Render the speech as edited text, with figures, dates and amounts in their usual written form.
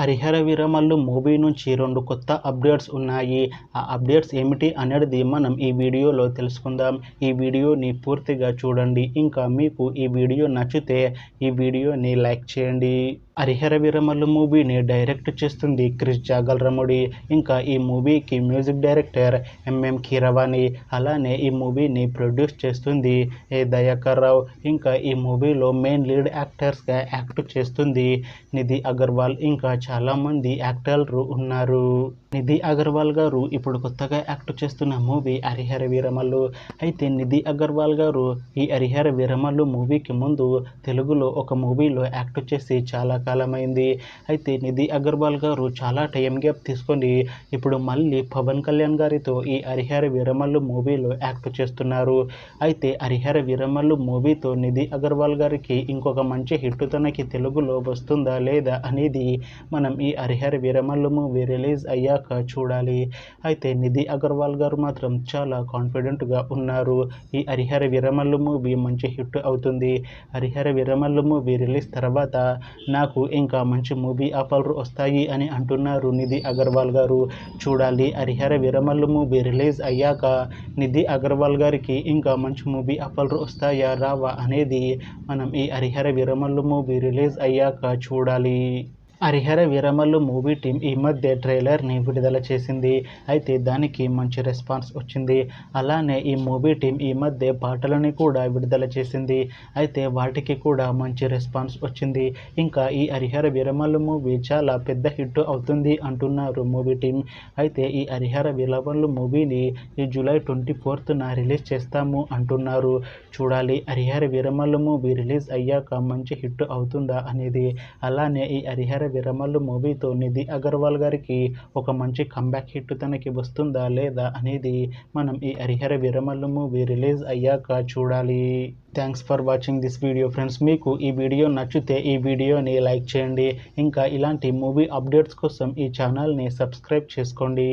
Harihara Veeramallu movie నుంచి 2 కొత్త updates ఉన్నాయి. ఆ అప్డేట్స్ ఏమిటి అనేది మనం ఈ వీడియోలో తెలుసుకుందాం. ఈ వీడియోని పూర్తిగా చూడండి. ఇంకా మీకు ఈ వీడియో నచ్చితే ఈ వీడియోని లైక్ చేయండి. హరిహర వీరమల్లు మూవీని డైరెక్ట్ చేస్తుంది క్రిష్ జాగల్రముడి. ఇంకా ఈ మూవీకి మ్యూజిక్ డైరెక్టర్ ఎంఎం కీరవాణి. అలానే ఈ మూవీని ప్రొడ్యూస్ చేస్తుంది దయాకర్ రావు. ఇంకా ఈ మూవీలో మెయిన్ లీడ్ యాక్టర్స్గా యాక్ట్ చేస్తుంది నిధి అగర్వాల్. ఇంకా చాలామంది యాక్టర్లు ఉన్నారు. నిధి అగర్వాల్ గారు ఇప్పుడు కొత్తగా యాక్ట్ చేస్తున్న మూవీ హరిహర వీరమల్లు. అయితే నిధి అగర్వాల్ గారు ఈ హరిహర వీరమల్లు మూవీకి ముందు తెలుగులో ఒక మూవీలో యాక్ట్ చేసి చాలా కాలమైంది. అయితే నిధి అగర్వాల్ గారు చాలా టైం గ్యాప్ తీసుకొని ఇప్పుడు మళ్ళీ పవన్ కళ్యాణ్ గారితో ఈ హరిహర వీరమల్లు మూవీలో యాక్ట్ చేస్తున్నారు. అయితే హరిహర వీరమల్లు మూవీతో నిధి అగర్వాల్ గారికి ఇంకొక మంచి హిట్ తనకి తెలుగులో వస్తుందా లేదా అనేది మనం ఈ హరిహర వీరమల్లు మూవీ రిలీజ్ అయ్యాక చూడాలి. అయితే నిధి అగర్వాల్ గారు మాత్రం చాలా కాన్ఫిడెంట్గా ఉన్నారు. ఈ హరిహర వీరమల్లు మూవీ మంచి హిట్ అవుతుంది. హరిహర వీరమల్లు మూవీ రిలీజ్ తర్వాత నాకు ఇంకా మంచి మూవీ ఆఫర్లు వస్తాయి అని అంటున్నారు నిధి అగర్వాల్ గారు. చూడాలి హరిహర వీరమల్లు మూవీ రిలీజ్ అయ్యాక నిధి అగర్వాల్ గారికి ఇంకా మంచి మూవీ ఆఫర్లు వస్తాయా రావా అనేది మనం ఈ హరిహర వీరమల్లు మూవీ రిలీజ్ అయ్యాక చూడాలి. హరిహర వీరమల్లు మూవీ టీం ఈ మధ్య ట్రైలర్ని విడుదల చేసింది. అయితే దానికి మంచి రెస్పాన్స్ వచ్చింది. అలానే ఈ మూవీ టీం ఈ మధ్య పాటలని కూడా విడుదల చేసింది. అయితే వాటికి కూడా మంచి రెస్పాన్స్ వచ్చింది. ఇంకా ఈ హరిహర వీరమల్లు మూవీ చాలా పెద్ద హిట్ అవుతుంది అంటున్నారు మూవీ టీం. అయితే ఈ హరిహర వీరమల్లు మూవీని ఈ జూలై 24న రిలీజ్ చేస్తాము అంటున్నారు. చూడాలి హరిహర వీరమల్లు మూవీ రిలీజ్ అయ్యాక మంచి హిట్ అవుతుందా అనేది. అలానే ఈ హరిహర వీరమల్లు మూవీతో నిధి అగర్వాల్ గారికి ఒక మంచి కంబ్యాక్ హిట్ తనకి వస్తుందా లేదా అనేది మనం ఈ హరిహర వీరమల్లు మూవీ రిలీజ్ అయ్యాక చూడాలి. Thanks for watching this video friends. మీకు ఈ వీడియో నచ్చితే ఈ వీడియోని లైక్ చేయండి. ఇంకా ఇలాంటి మూవీ అప్డేట్స్ కోసం ఈ ఛానల్ని సబ్స్క్రైబ్ చేసుకోండి.